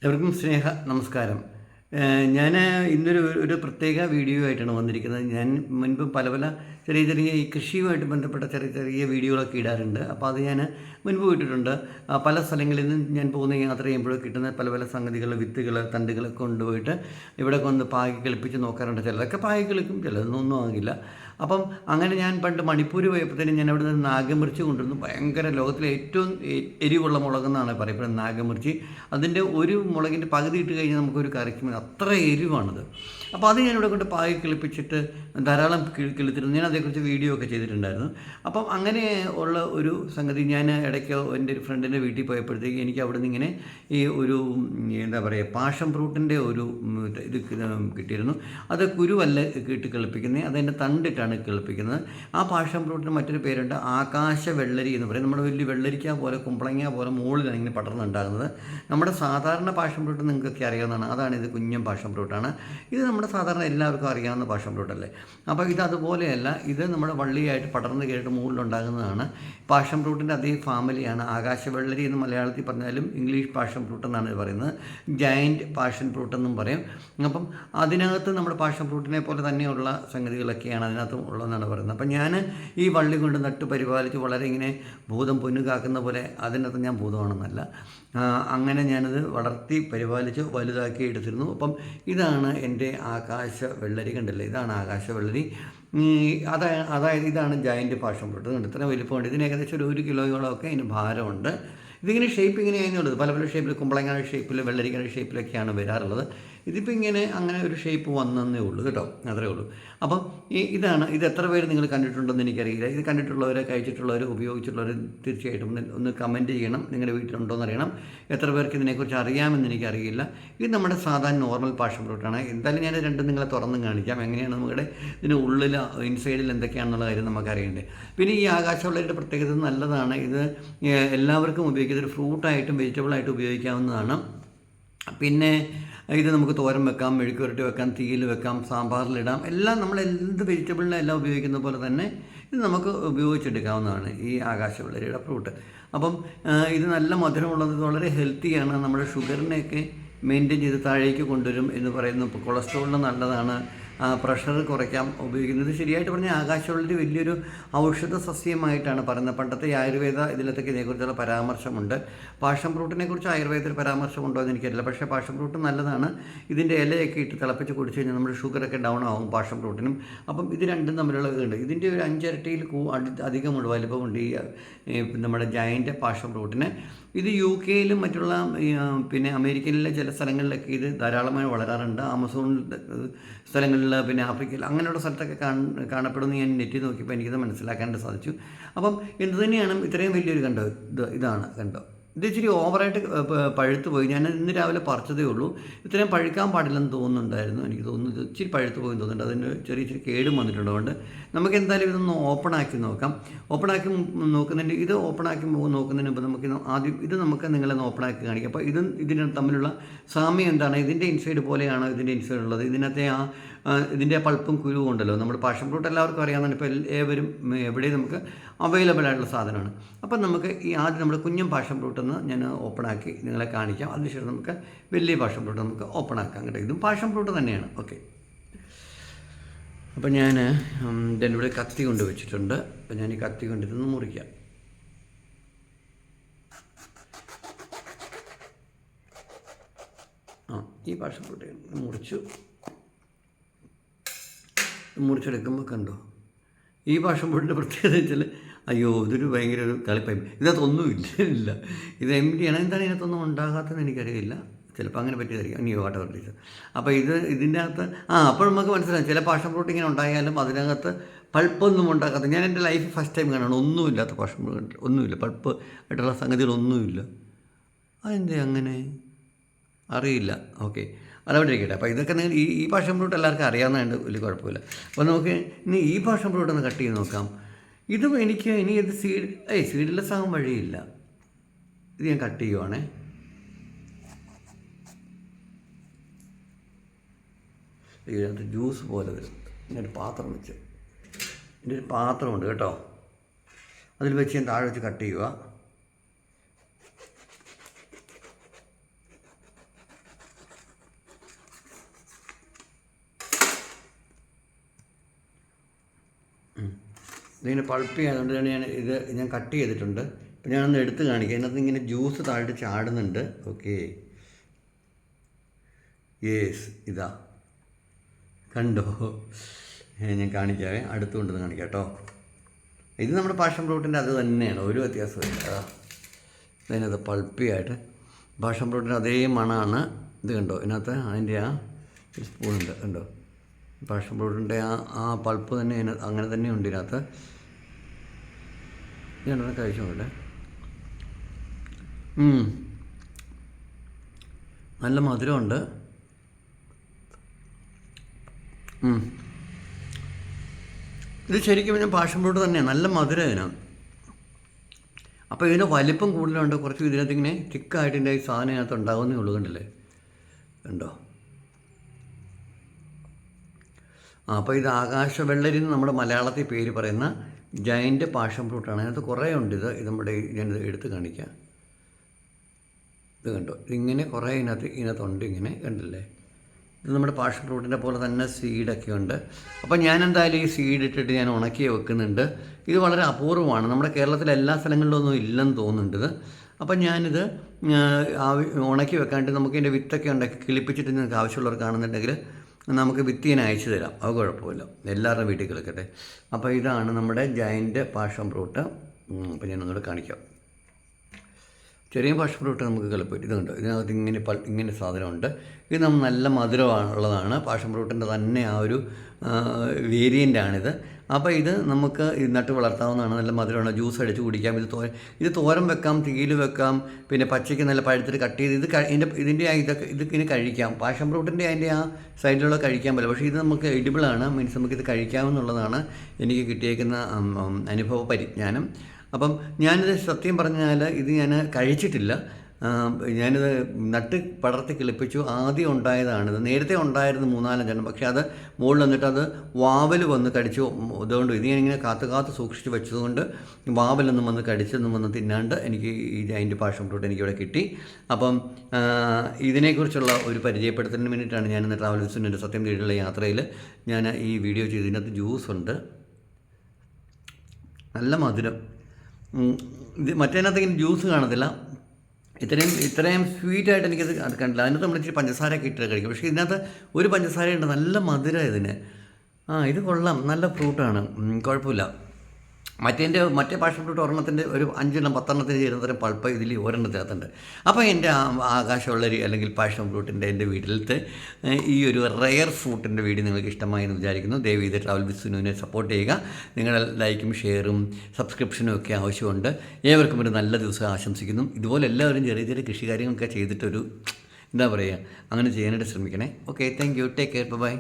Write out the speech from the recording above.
എവർക്കും നമസ്കാരം. ഞാൻ ഇന്നൊരു പ്രത്യേക വീഡിയോ ആയിട്ടാണ് വന്നിരിക്കുന്നത്. ഞാൻ മുൻപ് പല ചെറിയ ഈ കൃഷിയുമായിട്ട് ബന്ധപ്പെട്ട ചെറിയ വീഡിയോകളൊക്കെ ഇടാറുണ്ട്. അപ്പോൾ അത് ഞാൻ മുൻപ് ഇട്ടിട്ടുണ്ട്. പല സ്ഥലങ്ങളിൽ നിന്നും ഞാൻ പോകുന്ന യാത്ര ചെയ്യുമ്പോഴോ കിട്ടുന്ന പല സംഗതികൾ, വിത്തുകൾ, തണ്ടുകളൊക്കെ കൊണ്ടുപോയിട്ട് ഇവിടെ കൊണ്ട് പാകി കിളിപ്പിച്ച് നോക്കാറുണ്ട്. ചിലതൊക്കെ പാകി കിളിക്കും, ചിലതൊന്നും ആകില്ല. അപ്പം അങ്ങനെ ഞാൻ പണ്ട് മണിപ്പൂർ പോയപ്പോഴത്തേനും ഞാൻ അവിടെ നിന്ന് നാഗമിർച്ചി കൊണ്ടുവന്നു. ഭയങ്കര ലോകത്തിലെ ഏറ്റവും എരിവുള്ള മുളകെന്നാണ് പറയപ്പെടുന്നത് നാഗമിർച്ചി. അതിൻ്റെ ഒരു മുളകിൻ്റെ പകുതി ഇട്ട് കഴിഞ്ഞാൽ നമുക്കൊരു കറിക്കും അത്ര എരിവാണത്. അപ്പോൾ അത് ഞാനിവിടെ കൊണ്ട് പാകി കിളിപ്പിച്ചിട്ട് ധാരാളം കിളിത്തിരുന്നു. ഞാൻ അതേക്കുറിച്ച് വീഡിയോ ഒക്കെ ചെയ്തിട്ടുണ്ടായിരുന്നു. അപ്പം അങ്ങനെ ഉള്ള ഒരു സംഗതി ഞാൻ ഇടയ്ക്ക് എൻ്റെ ഒരു ഫ്രണ്ടിൻ്റെ വീട്ടിൽ പോയപ്പോഴത്തേക്ക് എനിക്ക് അവിടെ നിന്ന് ഇങ്ങനെ ഈ ഒരു എന്താ പറയുക പാഷൻ ഫ്രൂട്ടിൻ്റെ ഒരു ഇത് കിട്ടിയിരുന്നു. അത് കുരുവല്ല ഇട്ട് കിളിപ്പിക്കുന്നത്, അതെൻ്റെ തണ്ടിട്ടാണ് കിളിപ്പിക്കുന്നത്. ആ പാഷൻ ഫ്രൂട്ടിന് മറ്റൊരു പേരുണ്ട്, ആകാശ വെള്ളരി എന്ന് പറയും. നമ്മുടെ വലിയ വെള്ളരിക്ക പോലെ കുമ്പളങ്ങ പോലെ മുകളിലാണ് ഇങ്ങനെ പടർന്നുണ്ടാകുന്നത്. നമ്മുടെ സാധാരണ പാഷൻ ഫ്രൂട്ട് നിങ്ങൾക്കൊക്കെ അറിയാവുന്നതാണ്. അതാണ് ഇത്, കുഞ്ഞൻ പാഷൻ ഫ്രൂട്ടാണ്. ഇത് നമ്മുടെ സാധാരണ എല്ലാവർക്കും അറിയാവുന്ന പാഷൻ ഫ്രൂട്ടല്ലേ. അപ്പോൾ ഇത് അതുപോലെയല്ല, ഇത് നമ്മുടെ വള്ളിയായിട്ട് പടർന്ന് കയറിയിട്ട് മുകളിലുണ്ടാകുന്നതാണ്. പാഷൻ ഫ്രൂട്ടിൻ്റെ അതേ ഫാമിലിയാണ്. ആകാശ വെള്ളരി എന്ന് മലയാളത്തിൽ പറഞ്ഞാലും ഇംഗ്ലീഷ് പാഷൻ ഫ്രൂട്ട് എന്നാണ് ഇത് പറയുന്നത്. ജയൻറ്റ് പാഷൻ ഫ്രൂട്ട് എന്നും പറയും. അപ്പം അതിനകത്ത് നമ്മുടെ പാഷൻ ഫ്രൂട്ടിനെ പോലെ തന്നെയുള്ള സംഗതികളൊക്കെയാണ് അതിനകത്ത് ഉള്ളതെന്നാണ് പറയുന്നത്. അപ്പം ഞാൻ ഈ വള്ളി കൊണ്ട് നട്ട് പരിപാലിച്ച് വളരെ ഇങ്ങനെ ഭൂതം പൊന്നു കാക്കുന്ന പോലെ, അതിനകത്ത് ഞാൻ ഭൂതമാണെന്നല്ല, അങ്ങനെ ഞാനത് വളർത്തി പരിപാലിച്ച് വലുതാക്കി എടുത്തിരുന്നു. അപ്പം ഇതാണ് എൻ്റെ ആകാശ വെള്ളരി, കണ്ടില്ലേ, ഇതാണ് ആകാശ വെള്ളരി. അതായത് ഇതാണ് ജയൻറ്റ് പാഷൻ ഫ്രൂട്ട്. കണ്ട് ഇത്ര വലിപ്പമുണ്ട്. ഇതിന് ഏകദേശം ഒരു കിലോയോളമൊക്കെ ഇതിന് ഭാരമുണ്ട്. ഇതിങ്ങനെ ഷേപ്പ് ഇങ്ങനെ ആയിരുന്നുള്ളത്, പല ഷേപ്പിൽ, കുമ്പളങ്ങ ഷേപ്പിൽ, വെള്ളരിക്കയുടെ ഷേപ്പിലൊക്കെയാണ് വരാറുള്ളത്. ഇതിപ്പോൾ ഇങ്ങനെ അങ്ങനെ ഒരു ഷേപ്പ് വന്നേ ഉള്ളൂ കേട്ടോ, അത്രേ ഉള്ളൂ. അപ്പം ഇത് എത്ര പേര് നിങ്ങൾ കണ്ടിട്ടുണ്ടെന്ന് എനിക്കറിയില്ല. ഇത് കണ്ടിട്ടുള്ളവർ, കഴിച്ചിട്ടുള്ളവർ, ഉപയോഗിച്ചിട്ടുള്ളവർ തീർച്ചയായിട്ടും ഒന്ന് കമൻറ്റ് ചെയ്യണം. നിങ്ങളുടെ വീട്ടിലുണ്ടോയെന്ന് അറിയണം. എത്ര പേർക്ക് ഇതിനെക്കുറിച്ച് അറിയാമെന്ന് എനിക്കറിയില്ല. ഇത് നമ്മുടെ സാധാരണ നോർമൽ പാഷൻ ഫ്രൂട്ടാണ്. എന്തായാലും ഞാൻ രണ്ടും നിങ്ങളെ തുറന്നും കാണിക്കാം. എങ്ങനെയാണ് നമ്മുടെ ഇതിന് ഉള്ളിൽ, ഇൻസൈഡിൽ എന്തൊക്കെയാണെന്നുള്ള കാര്യം നമുക്കറിയണ്ടേ. പിന്നെ ഈ ആകാശവെള്ളരിയുടെ പ്രത്യേകത നല്ലതാണ്. ഇത് എല്ലാവർക്കും ഉപയോഗിക്കുന്ന ഒരു ഫ്രൂട്ടായിട്ടും വെജിറ്റബിളായിട്ടും ഉപയോഗിക്കാവുന്നതാണ്. പിന്നെ ഇത് നമുക്ക് തോരൻ വെക്കാം, മെഴുക്ക് പുരട്ടി വെക്കാം, തീയിൽ വെക്കാം, സാമ്പാറിലിടാം. എല്ലാം നമ്മൾ എന്ത് വെജിറ്റബിളിനെ എല്ലാം ഉപയോഗിക്കുന്ന പോലെ തന്നെ ഇത് നമുക്ക് ഉപയോഗിച്ചെടുക്കാവുന്നതാണ് ഈ ആകാശവെള്ളരിയുടെ ഫ്രൂട്ട്. അപ്പം ഇത് നല്ല മധുരമുള്ളത്, വളരെ ഹെൽത്തിയാണ്. നമ്മുടെ ഷുഗറിനെയൊക്കെ മെയിൻറ്റെയിൻ ചെയ്ത് താഴേക്ക് കൊണ്ടുവരും എന്ന് പറയുന്നു. ഇപ്പോൾ കൊളസ്ട്രോളിന് നല്ലതാണ്, പ്രഷർ കുറയ്ക്കാം ഉപയോഗിക്കുന്നത്. ശരിയായിട്ട് പറഞ്ഞാൽ ആകാശവെള്ളരി വലിയൊരു ഔഷധ സസ്യമായിട്ടാണ് പറയുന്നത്. പണ്ടത്തെ ആയുർവേദ ഇതിലത്തൊക്കെ ഇതിനെക്കുറിച്ചുള്ള പരാമർശമുണ്ട്. പാഷൻ ഫ്രൂട്ടിനെക്കുറിച്ച് ആയുർവേദത്തിൽ പരാമർശമുണ്ടോ എന്ന് എനിക്കറിയില്ല. പക്ഷേ പാഷൻ ഫ്രൂട്ട് നല്ലതാണ്. ഇതിൻ്റെ ഇലയൊക്കെ ഇട്ട് തിളപ്പിച്ച് കുടിച്ച് കഴിഞ്ഞാൽ നമ്മുടെ ഷുഗറൊക്കെ ഡൗൺ ആകും പാഷൻ ഫ്രൂട്ടിനും. അപ്പം ഇത് രണ്ടും തമ്മിലുള്ള ഇതുണ്ട്. ഇതിൻ്റെ ഒരു 5 ഇരട്ടിയിൽ അധികമുണ്ട്, വലിപ്പമുണ്ട് ഈ നമ്മുടെ ജയൻറ്റ് പാഷൻ ഫ്രൂട്ടിന്. ഇത് UK യിലും മറ്റുള്ള പിന്നെ അമേരിക്കയിലെ ചില സ്ഥലങ്ങളിലൊക്കെ ഇത് ധാരാളമായി വളരാറുണ്ട്. ആമസോൺ സ്ഥലങ്ങളിൽ, പിന്നെ ആഫ്രിക്കയിൽ, അങ്ങനെയുള്ള സ്ഥലത്തൊക്കെ കാണപ്പെടുമെന്ന് ഞാൻ നെറ്റിൽ നോക്കിയപ്പോൾ എനിക്കത് മനസ്സിലാക്കാനായിട്ട് സാധിച്ചു. അപ്പം എന്ത് തന്നെയാണ് ഇത്രയും വലിയൊരു ഇതാണ് കണ്ടോ. ഇത് ഇച്ചിരി ഓവറായിട്ട് പഴുത്ത് പോയി. ഞാൻ ഇന്ന് രാവിലെ പറിച്ചതേ ഉള്ളൂ. ഇത്രയും പഴുക്കാൻ പാടില്ലെന്ന് തോന്നുന്നുണ്ടായിരുന്നു. എനിക്ക് തോന്നുന്നു ഇത് ഇച്ചിരി പഴുത്ത് പോയി തോന്നുന്നുണ്ട്. അതിന് ചെറിയ കേടും വന്നിട്ടുണ്ട്. അതുകൊണ്ട് നമുക്ക് എന്തായാലും ഇതൊന്ന് ഓപ്പണാക്കി നോക്കാം. ഓപ്പണാക്കി നോക്കുന്നതിന്, ഇത് ഓപ്പണാക്കി നോക്കുന്നതിന് മുമ്പ് നമുക്ക് ആദ്യം ഇത് നമുക്ക് നിങ്ങളെ ഓപ്പണാക്കി കാണിക്കാം. അപ്പോൾ ഇതിന് തമ്മിലുള്ള സാമ്യം എന്താണ്? ഇതിൻ്റെ ഇൻസൈഡ് പോലെയാണോ ഇതിൻ്റെ ഇൻസൈഡ് ഉള്ളത്? ഇതിനകത്തെ ഇതിൻ്റെ പൾപ്പും കുരുവും ഉണ്ടല്ലോ. നമ്മുടെ പാഷൻ ഫ്രൂട്ട് എല്ലാവർക്കും അറിയാവുന്നതാണ്. ഇപ്പോൾ ഏവരും എവിടെയും നമുക്ക് അവൈലബിൾ ആയിട്ടുള്ള സാധനമാണ്. അപ്പം നമുക്ക് ആദ്യം നമ്മുടെ കുഞ്ഞൻ പാഷൻ ഫ്രൂട്ട് ഞാൻ ഓപ്പണാക്കി നിങ്ങളെ കാണിക്കാം. അതിനുശേഷം നമുക്ക് വലിയ പാഷൻ ഫ്രൂട്ട് നമുക്ക് ഓപ്പണാക്കാം കേട്ടോ. ഇതും പാഷൻ ഫ്രൂട്ട് തന്നെയാണ്. ഓക്കെ, അപ്പം ഞാൻ ഇതിൻ്റെ ഇവിടെ കത്തി കൊണ്ട് വെച്ചിട്ടുണ്ട്. അപ്പം ഞാൻ ഈ കത്തി കൊണ്ട് ഇതൊന്ന് മുറിക്കാം. ഈ പാഷൻ ഫ്രൂട്ട് മുറിച്ചെടുക്കുമ്പോൾ കണ്ടോ, ഈ പാഷൻ ഫ്രൂട്ടിൻ്റെ പ്രത്യേകത വെച്ചാൽ, അയ്യോ ഇതൊരു ഭയങ്കര ഒരു കളിപ്പായ്മ. ഇതിനകത്തൊന്നുമില്ല. ഇത് എംപ്റ്റിയാണ്. എന്താണ് ഇതിനകത്തൊന്നും ഉണ്ടാകാത്തതെന്ന് എനിക്കറിയില്ല. ചിലപ്പോൾ അങ്ങനെ പറ്റിയതായിരിക്കും. ഇനി വാട്ടർ വർട്ടീസ്. അപ്പോൾ ഇതിൻ്റെ അകത്ത് അപ്പോൾ നമുക്ക് മനസ്സിലാകും ചില പാഷൻ ഫ്രൂട്ട് ഇങ്ങനെ ഉണ്ടായാലും അതിനകത്ത് പൾപ്പൊന്നും ഉണ്ടാക്കാത്ത. ഞാൻ എൻ്റെ ലൈഫ് ഫസ്റ്റ് ടൈം കാണാണ് ഒന്നുമില്ലാത്ത പാഷൻ ഫ്രൂട്ട്. ഒന്നുമില്ല, പൾപ്പ് ആയിട്ടുള്ള സംഗതികളൊന്നുമില്ല. അതെന്തേ അങ്ങനെ അറിയില്ല. ഓക്കെ, അതവിടെ ഇരിക്കട്ടെ. അപ്പോൾ ഇതൊക്കെ നിങ്ങൾ ഈ പാഷൻ ഫ്രൂട്ട് എല്ലാവർക്കും അറിയാവുന്നതുകൊണ്ട് വലിയ കുഴപ്പമില്ല. അപ്പോൾ നമുക്ക് ഇനി ഈ പാഷൻ ഫ്രൂട്ട് ഒന്ന് കട്ട് ചെയ്ത് നോക്കാം. ഇതും എനിക്ക് ഇനി ഇത് സീഡ്ലെസ് ആകാൻ വഴിയില്ല. ഇത് ഞാൻ കട്ട് ചെയ്യുവാണേ. ഇതിനകത്ത് ജ്യൂസ് പോലെ വരുന്നുണ്ട്. ഇങ്ങനെ പാത്രം വെച്ച്, എൻ്റെ ഒരു പാത്രമുണ്ട് കേട്ടോ, അതിൽ വെച്ച് ഞാൻ താഴെ വെച്ച് കട്ട് ചെയ്യുക. ഇതിങ്ങനെ പൾപ്പ് ചെയ്യാതുകൊണ്ട് ഞാൻ കട്ട് ചെയ്തിട്ടുണ്ട്. ഇപ്പം ഞാനൊന്ന് എടുത്ത് കാണിക്കാം. അതിനകത്ത് ഇങ്ങനെ ജ്യൂസ് താഴെ ചാടുന്നുണ്ട്. ഓക്കെ, യേസ്, ഇതാ കണ്ടോ? ഞാൻ കാണിക്കാവേ, അടുത്ത് കൊണ്ടുവന്ന് കാണിക്കാം കേട്ടോ. ഇത് നമ്മുടെ പാഷൻ ഫ്രൂട്ടിൻ്റെ അത് തന്നെയാണ്, ഒരു വ്യത്യാസമില്ല. അതാ അതിനകത്ത് പൾപ്പിയായിട്ട് പാഷൻ ഫ്രൂട്ടിൻ്റെ അതേ മണമാണ്. ഇത് കണ്ടോ, ഇതിനകത്ത് അതിൻ്റെ ഒരു സ്പൂണുണ്ട് കണ്ടോ, പാഷൻ ഫ്രൂട്ടിൻ്റെ ആ പൾപ്പ് തന്നെ അങ്ങനെ തന്നെ ഉണ്ട് ഇതിനകത്ത്. ഞാൻ കഴിച്ചു നോക്കട്ടെ. നല്ല മധുരമുണ്ട്. ഇത് ശരിക്കും ഞാൻ പാഷൻ ഫ്രൂട്ട് തന്നെയാണ്, നല്ല മധുരം ഇതിനാണ്. അപ്പോൾ ഇതിന് വലിപ്പം കൂടുതലുണ്ട്, കുറച്ച് ഇതിനകത്ത് ഇങ്ങനെ തിക്കായിട്ട് ഇതിൻ്റെ ഈ സാധനം ഇതിനകത്ത് ഉണ്ടാകുന്നേ ഉള്ളൂ. കണ്ടില്ലേ, കണ്ടോ? അപ്പോൾ ഇത് ആകാശവെള്ളരി എന്ന് നമ്മുടെ മലയാളത്തിൽ പേര് പറയുന്ന ജയൻ്റ് പാഷൻ ഫ്രൂട്ടാണ്. അതിനകത്ത് കുറേ ഉണ്ട്. ഇത് നമ്മുടെ ഞാനിത് എടുത്ത് കാണിക്കാം. ഇത് കണ്ടോ, ഇതിങ്ങനെ കുറേ ഇതിനകത്തുണ്ട്, ഇങ്ങനെ കണ്ടില്ലേ? ഇത് നമ്മുടെ പാഷൻ ഫ്രൂട്ടിൻ്റെ പോലെ തന്നെ സീഡൊക്കെ ഉണ്ട്. അപ്പം ഞാൻ എന്തായാലും ഈ സീഡ് ഇട്ടിട്ട് ഞാൻ ഉണക്കി വെക്കുന്നുണ്ട്. ഇത് വളരെ അപൂർവമാണ്, നമ്മുടെ കേരളത്തിലെ എല്ലാ സ്ഥലങ്ങളിലൊന്നും ഇല്ലെന്ന് തോന്നുന്നുണ്ട് ഇത്. അപ്പം ഞാനിത് ഉണക്കി വെക്കാണ്ട് നമുക്ക് ഇതിൻ്റെ വിത്തൊക്കെ ഉണ്ടാക്കി കിളിപ്പിച്ചിട്ട് നിങ്ങൾക്ക് ആവശ്യമുള്ളവർ കാണുന്നുണ്ടെങ്കിൽ നമുക്ക് വിത്ത് ഞാൻ അയച്ചു തരാം, അത് കുഴപ്പമില്ല, എല്ലാവരുടെയും വീട്ടിൽ കിടക്കട്ടെ. അപ്പോൾ ഇതാണ് നമ്മുടെ ജയൻ്റ് പാഷൻ ഫ്രൂട്ട്. അപ്പോൾ ഞാൻ ഒന്നുകൂടെ കാണിക്കാം. ചെറിയ പാഷൻ ഫ്രൂട്ട് നമുക്ക് കിളപ്പും ഇത് കണ്ടോ, ഇതിനകത്ത് ഇങ്ങനെ സാധനമുണ്ട്. ഇത് നല്ല മധുരമുള്ളതാണ്, പാഷൻ ഫ്രൂട്ടിൻ്റെ തന്നെ ആ ഒരു വേരിയൻ്റാണിത്. അപ്പോൾ ഇത് നമുക്ക് നട്ട് വളർത്താവുന്നതാണ്, നല്ല മധുരമാണ്, ജ്യൂസ് അടിച്ച് കുടിക്കാം. ഇത് തോരൻ വെക്കാം, തീയിൽ വെക്കാം, പിന്നെ പച്ചയ്ക്ക് നല്ല പഴുത്തിട്ട് കട്ട് ചെയ്ത് ഇതിൻ്റെ ഇതൊക്കെ കഴിക്കാം. പാഷൻ ഫ്രൂട്ടിൻ്റെ അതിൻ്റെ ആ സൈഡിലുള്ള കഴിക്കാൻ പറ്റില്ല, പക്ഷേ ഇത് നമുക്ക് എഡിബിളാണ്, മീൻസ് നമുക്കിത് കഴിക്കാമെന്നുള്ളതാണ് എനിക്ക് കിട്ടിയേക്കുന്ന അനുഭവ പരിജ്ഞാനം. അപ്പം ഞാനിത് സത്യം പറഞ്ഞാൽ ഇത് ഞാൻ കഴിച്ചിട്ടില്ല, ഞാനിത് നട്ട് പടർത്തി കിളിപ്പിച്ചു. ആദ്യം ഉണ്ടായതാണിത്, നേരത്തെ ഉണ്ടായിരുന്നു 3-4 പക്ഷേ അത് മുകളിൽ വന്നിട്ട് അത് വാവൽ വന്ന് കടിച്ചു. അതുകൊണ്ട് ഇത് ഞാനിങ്ങനെ കാത്ത് സൂക്ഷിച്ച് വെച്ചതുകൊണ്ട് വാവലൊന്നും വന്ന് കടിച്ചൊന്നും വന്ന് തിന്നാണ്ട് എനിക്ക് ഈ ജയൻ്റ് പാഷൻ ഫ്രൂട്ട് എനിക്കിവിടെ കിട്ടി. അപ്പം ഇതിനെക്കുറിച്ചുള്ള ഒരു പരിചയപ്പെടുത്തലിന് വേണ്ടിയിട്ടാണ് ഞാനിന്ന് ട്രാവൽ വിസിൻ്റെ സത്യം തേടിയുള്ള യാത്രയിൽ ഞാൻ ഈ വീഡിയോ ചെയ്തു. ഇതിനകത്ത് ജ്യൂസുണ്ട്, നല്ല മധുരം. ഇത് മറ്റേതിനകത്ത് ഇങ്ങനെ ജ്യൂസ് കാണത്തില്ല, ഇത്രയും സ്വീറ്റായിട്ട് എനിക്കത് കണ്ടില്ല. അതിനകത്ത് നമ്മൾ ഇച്ചിരി പഞ്ചസാരയൊക്കെ ഇട്ട് കഴിക്കും, പക്ഷേ ഇതിനകത്ത് ഒരു പഞ്ചസാരയുണ്ട്, നല്ല മധുരം ഇതിന്. ഇത് കൊള്ളാം, നല്ല ഫ്രൂട്ടാണ്, കുഴപ്പമില്ല. മറ്റേ പാഷൻ ഫ്രൂട്ട് ഒരെണ്ണത്തിൻ്റെ ഒരു 5-10 ചേരുന്ന തരം പൾപ്പ് ഇതിൽ ഒരെണ്ണത്തിനകത്തുണ്ട്. അപ്പോൾ എൻ്റെ ആകാശവെള്ളരി അല്ലെങ്കിൽ പാഷൻ ഫ്രൂട്ടിൻ്റെ എൻ്റെ വീട്ടിലത്തെ ഈ ഒരു റെയർ ഫ്രൂട്ടിൻ്റെ വീഡിയോ നിങ്ങൾക്ക് ഇഷ്ടമായി എന്ന് വിചാരിക്കുന്നു. ദയവ് ചെയ്ത് ട്രാവൽ വിത്ത് സുനുവിനെ സപ്പോർട്ട് ചെയ്യുക. നിങ്ങളുടെ ലൈക്കും ഷെയറും സബ്സ്ക്രിപ്ഷനും ഒക്കെ ആവശ്യമുണ്ട്. ഏവർക്കും ഒരു നല്ല ദിവസം ആശംസിക്കുന്നു. ഇതുപോലെ എല്ലാവരും ചെറിയ ചെറിയ കൃഷി കാര്യങ്ങളൊക്കെ ചെയ്തിട്ടൊരു എന്താ പറയുക, അങ്ങനെ ചെയ്യാനായിട്ട് ശ്രമിക്കണേ. Okay, thank you, take care, by.